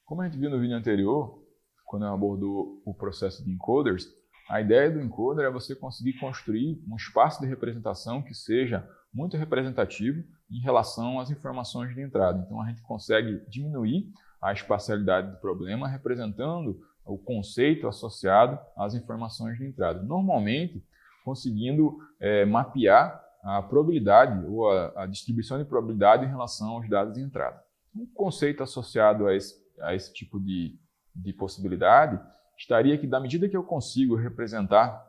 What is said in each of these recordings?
Como a gente viu no vídeo anterior, quando eu abordou o processo de encoders, a ideia do encoder é você conseguir construir um espaço de representação que seja muito representativo em relação às informações de entrada. Então, a gente consegue diminuir a espacialidade do problema representando o conceito associado às informações de entrada. Normalmente, conseguindo mapear a probabilidade ou a distribuição de probabilidade em relação aos dados de entrada. Um conceito associado a esse tipo de possibilidade estaria que, da medida que eu consigo representar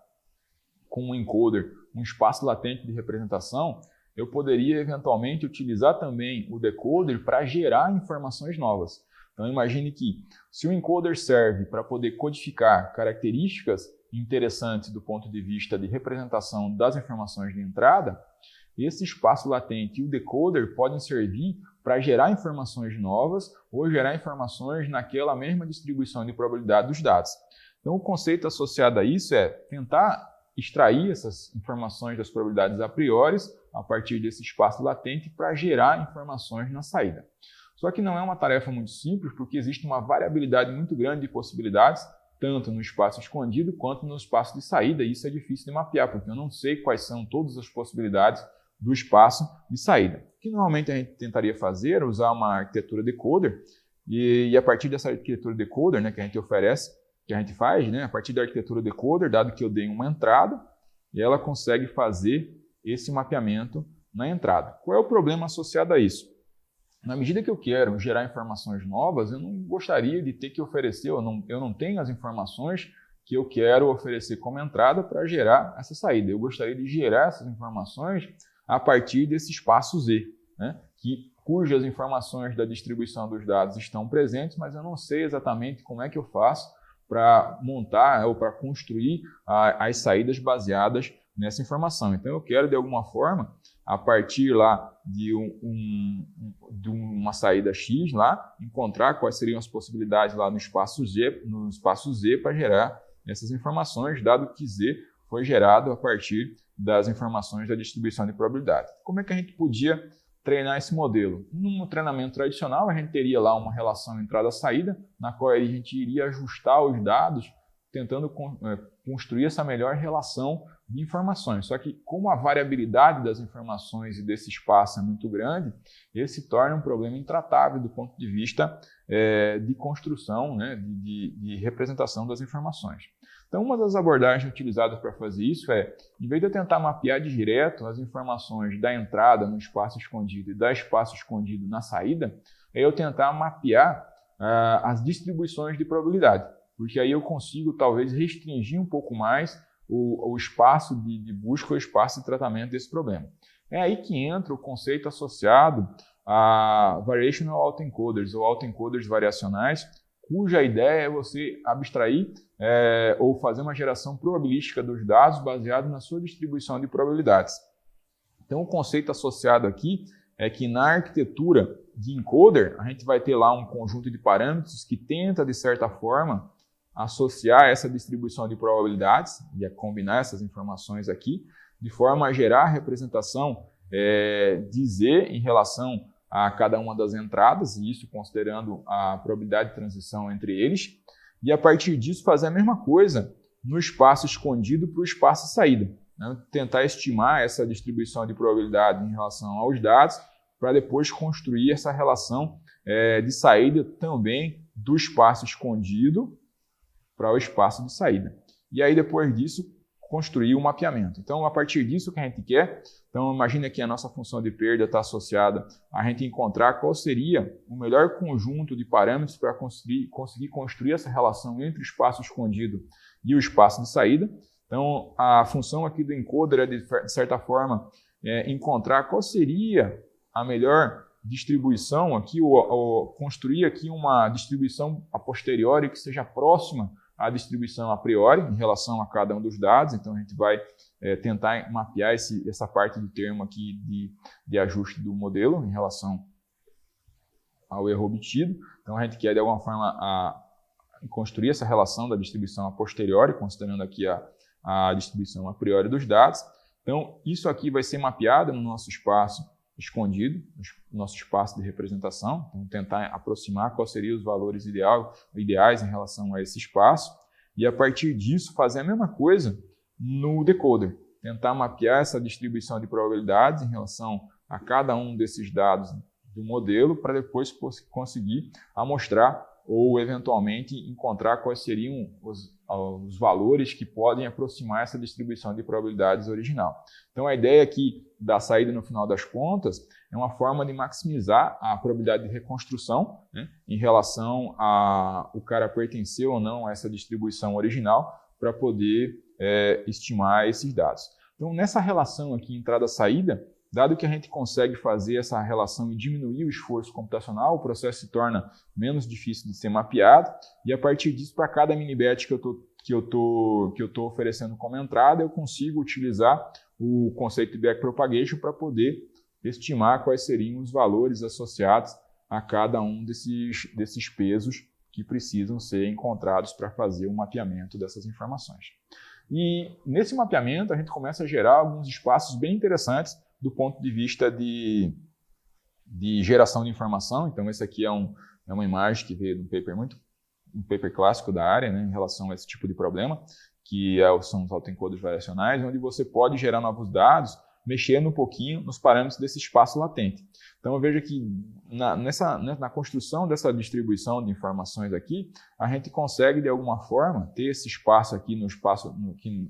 com um encoder um espaço latente de representação, eu poderia eventualmente utilizar também o decoder para gerar informações novas. Então, imagine que se o encoder serve para poder codificar características interessantes do ponto de vista de representação das informações de entrada, esse espaço latente e o decoder podem servir para gerar informações novas ou gerar informações naquela mesma distribuição de probabilidade dos dados. Então, o conceito associado a isso é tentar extrair essas informações das probabilidades a priori a partir desse espaço latente para gerar informações na saída. Só que não é uma tarefa muito simples, porque existe uma variabilidade muito grande de possibilidades, tanto no espaço escondido quanto no espaço de saída, e isso é difícil de mapear, porque eu não sei quais são todas as possibilidades do espaço de saída. O que normalmente a gente tentaria fazer é usar uma arquitetura decoder, e a partir dessa arquitetura decoder, né, que a gente oferece, que a gente faz, né, a partir da arquitetura decoder, dado que eu dei uma entrada, e ela consegue fazer esse mapeamento na entrada. Qual é o problema associado a isso? Na medida que eu quero gerar informações novas, eu não gostaria de ter que oferecer, eu não tenho as informações que eu quero oferecer como entrada para gerar essa saída. Eu gostaria de gerar essas informações a partir desse espaço Z, né, cujas informações da distribuição dos dados estão presentes, mas eu não sei exatamente como é que eu faço para montar ou para construir as saídas baseadas nessa informação. Então, eu quero, de alguma forma, a partir lá de uma saída X, lá, encontrar quais seriam as possibilidades lá no espaço Z para gerar essas informações, dado que Z foi gerado a partir das informações da distribuição de probabilidade. Como é que a gente podia treinar esse modelo? No treinamento tradicional, a gente teria lá uma relação entrada-saída, na qual a gente iria ajustar os dados, tentando construir essa melhor relação de informações. Só que, como a variabilidade das informações e desse espaço é muito grande, esse se torna um problema intratável do ponto de vista de construção, né, de representação das informações. Então, uma das abordagens utilizadas para fazer isso é, em vez de eu tentar mapear direto as informações da entrada no espaço escondido e da espaço escondido na saída, é eu tentar mapear as distribuições de probabilidade, porque aí eu consigo talvez restringir um pouco mais o espaço de busca, o espaço de tratamento desse problema. É aí que entra o conceito associado a Variational Autoencoders ou autoencoders variacionais, cuja ideia é você abstrair ou fazer uma geração probabilística dos dados baseado na sua distribuição de probabilidades. Então, o conceito associado aqui é que na arquitetura de encoder, a gente vai ter lá um conjunto de parâmetros que tenta, de certa forma, associar essa distribuição de probabilidades e a combinar essas informações aqui, de forma a gerar a representação de Z em relação a cada uma das entradas, e isso considerando a probabilidade de transição entre eles, e a partir disso fazer a mesma coisa no espaço escondido para o espaço de saída, né? Tentar estimar essa distribuição de probabilidade em relação aos dados, para depois construir essa relação de saída também do espaço escondido para o espaço de saída. E aí, depois disso, construir o mapeamento. Então, a partir disso que a gente quer, então imagina que a nossa função de perda está associada a gente encontrar qual seria o melhor conjunto de parâmetros para conseguir construir essa relação entre o espaço escondido e o espaço de saída. Então, a função aqui do encoder é, de certa forma, encontrar qual seria a melhor distribuição aqui, ou construir aqui uma distribuição a posteriori que seja próxima à distribuição a priori em relação a cada um dos dados. Então, a gente vai tentar mapear essa parte do termo aqui de ajuste do modelo em relação ao erro obtido. Então, a gente quer, de alguma forma, construir essa relação da distribuição a posteriori, considerando aqui a distribuição a priori dos dados. Então, isso aqui vai ser mapeado no nosso espaço escondido no nosso espaço de representação, então tentar aproximar quais seriam os valores ideais em relação a esse espaço, e a partir disso fazer a mesma coisa no decoder, tentar mapear essa distribuição de probabilidades em relação a cada um desses dados do modelo para depois conseguir amostrar ou eventualmente encontrar quais seriam os valores que podem aproximar essa distribuição de probabilidades original. Então a ideia aqui da saída no final das contas é uma forma de maximizar a probabilidade de reconstrução, né, em relação a o cara pertencer ou não a essa distribuição original para poder estimar esses dados. Então nessa relação aqui entrada-saída, dado que a gente consegue fazer essa relação e diminuir o esforço computacional, o processo se torna menos difícil de ser mapeado, e a partir disso, para cada mini-batch que eu tô oferecendo como entrada, eu consigo utilizar o conceito de backpropagation para poder estimar quais seriam os valores associados a cada um desses pesos que precisam ser encontrados para fazer o mapeamento dessas informações. E nesse mapeamento, a gente começa a gerar alguns espaços bem interessantes do ponto de vista de geração de informação. Então, esse aqui é uma imagem que veio de um paper clássico da área, né, em relação a esse tipo de problema, que são os autoencoders variacionais, onde você pode gerar novos dados, mexendo um pouquinho nos parâmetros desse espaço latente. Então, eu vejo que na construção dessa distribuição de informações aqui, a gente consegue, de alguma forma, ter esse espaço aqui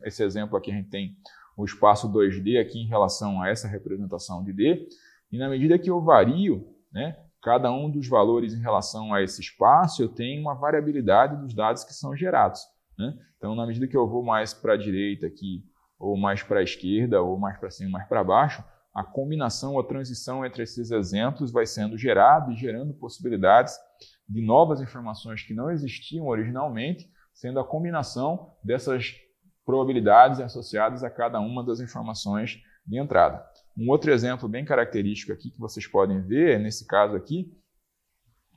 esse exemplo aqui a gente tem o espaço 2D aqui em relação a essa representação de D, e na medida que eu vario, né, cada um dos valores em relação a esse espaço, eu tenho uma variabilidade dos dados que são gerados, né? Então, na medida que eu vou mais para a direita aqui, ou mais para a esquerda, ou mais para cima, mais para baixo, a combinação, a transição entre esses exemplos vai sendo gerada e gerando possibilidades de novas informações que não existiam originalmente, sendo a combinação dessas probabilidades associadas a cada uma das informações de entrada. Um outro exemplo bem característico aqui que vocês podem ver, nesse caso aqui,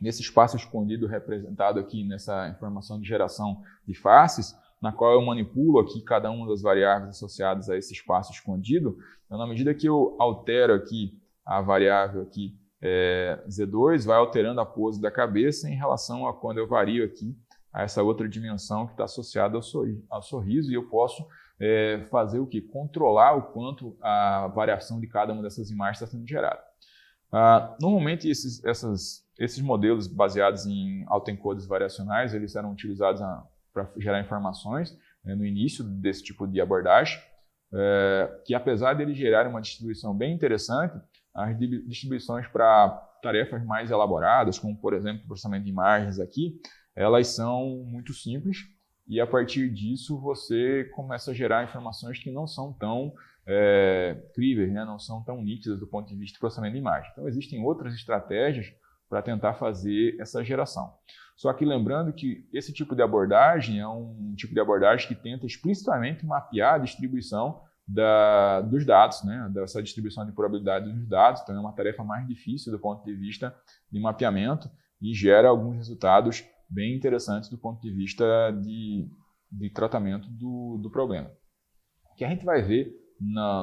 nesse espaço escondido representado aqui nessa informação de geração de faces, na qual eu manipulo aqui cada uma das variáveis associadas a esse espaço escondido. Então, na medida que eu altero aqui a variável aqui, Z2, vai alterando a pose da cabeça em relação a quando eu vario aqui a essa outra dimensão que está associada ao sorriso, e eu posso fazer o quê? Controlar o quanto a variação de cada uma dessas imagens está sendo gerada. Normalmente, esses modelos baseados em autoencoders variacionais, eles eram utilizados para gerar informações no início desse tipo de abordagem, que apesar de eles gerarem uma distribuição bem interessante, as distribuições para tarefas mais elaboradas, como por exemplo o processamento de imagens aqui, elas são muito simples, e a partir disso você começa a gerar informações que não são tão críveis, né? Não são tão nítidas do ponto de vista do processamento de imagem. Então existem outras estratégias para tentar fazer essa geração. Só que lembrando que esse tipo de abordagem é um tipo de abordagem que tenta explicitamente mapear a distribuição dos dados, né? Dessa distribuição de probabilidade dos dados. Então é uma tarefa mais difícil do ponto de vista de mapeamento e gera alguns resultados bem interessantes do ponto de vista de tratamento do problema. O que a gente vai ver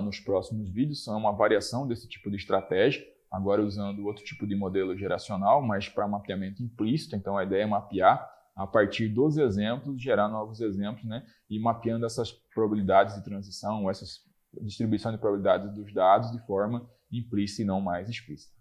nos próximos vídeos são uma variação desse tipo de estratégia, agora usando outro tipo de modelo geracional, mas para mapeamento implícito. Então a ideia é mapear a partir dos exemplos, gerar novos exemplos, né? E mapeando essas probabilidades de transição, essa distribuição de probabilidades dos dados de forma implícita e não mais explícita.